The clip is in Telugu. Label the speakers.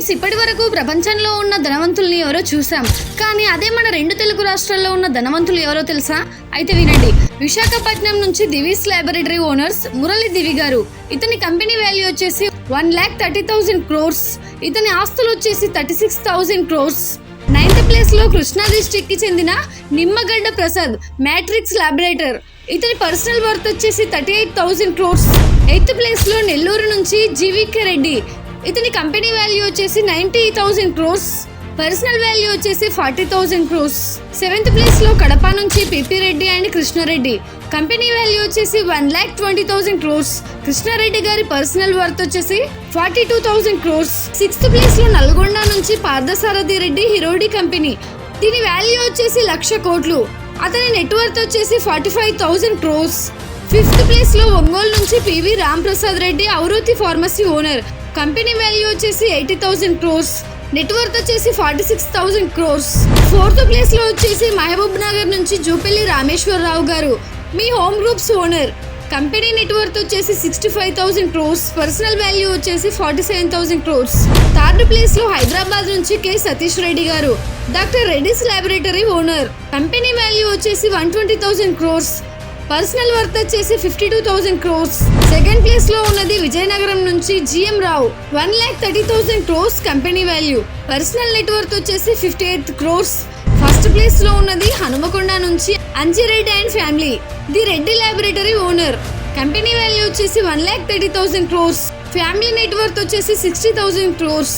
Speaker 1: ఫ్రెండ్స్, ఇప్పటి వరకు ప్రపంచంలో ఉన్న ధనవంతుల్ని ఎవరో చూసాం. కానీ అదే మన 2 తెలుగు రాష్ట్రాల్లో ఉన్న ధనవంతులు ఎవరో తెలుసా? అయితే వినండి. విశాఖపట్నం నుంచి దివీస్ లాబొరేటరీ ఓనర్స్ మురళి దివి గారు. ఇతని కంపెనీ వాల్యూ వచ్చేసి 1,30,000 crores. ఇతని ఆస్తులు వచ్చేసి 36,000 crores. 9th ప్లేస్ లో కృష్ణా డిస్ట్రిక్ట్ కి చెందిన నిమ్మగడ్డ ప్రసాద్ మ్యాట్రిక్స్ లాబొరేటర్. ఇతని పర్సనల్ వర్త్ వచ్చేసి 38,000 crores. 8th ప్లేస్ లో నెల్లూరు నుంచి జీవీకే రెడ్డి. ఇతని కంపెనీ వాల్యూ వచ్చేసి 90,000 crores. పర్సనల్ వాల్యూ వచ్చేసి 40,000 crores. 7th ప్లేస్ లో కడప నుంచి P P Reddy and Krishnareddy. Company value వచ్చేసి 1,20,000 crores. కృష్ణారెడ్డి గారి పర్సనల్ వర్త్ వచ్చేసి 42,000 crores. 6th ప్లేస్ లో నల్గొండ నుంచి పార్థసారథి రెడ్డి హిరోడి కంపెనీ. దీని వాల్యూ వచ్చేసి 1,00,000 కోట్లు. అతని నెట్వర్త్ వచ్చేసి 45,000 crores. 5th ప్లేస్ లో ఒంగోలు నుంచి పివి రామ్ ప్రసాద్ రెడ్డి ఔరూతి ఫార్మసీ ఓనర్. కంపెనీ వాల్యూ వచ్చేసి 80,000 crores. నెట్వర్త్ వచ్చేసి 46,000 crores. 4th ప్లేస్ లో వచ్చేసి మహబూబ్ నగర్ నుంచి Jupally Rameshwar Rao, my home groups owner. Company net worth వచ్చేసి 65,000 crores. పర్సనల్ వాల్యూ వచ్చేసి 47,000 crores. 3rd ప్లేస్ లో హైదరాబాద్ నుంచి కె సతీష్ రెడ్డి గారు, doctor Reddy's laboratory owner. Company value వచ్చేసి 120,000 crores. పర్సనల్ వర్త్ వచ్చేసి 52,000 crores. 2nd ప్లేస్ లో ఉన్నది విజయనగరం నుంచి జిఎం రావు, 1,30,000 crores company value. Personal net worth వచ్చేసి 58 crores. 1st ప్లేస్ లో ఉన్నది హనుమకొండ నుంచి Anji Reddy and family, the Reddy laboratory owner. Company value వచ్చేసి 1,30,000 crores. ఫ్యామిలీ నెట్వర్త్ వచ్చేసి 60,000 crores.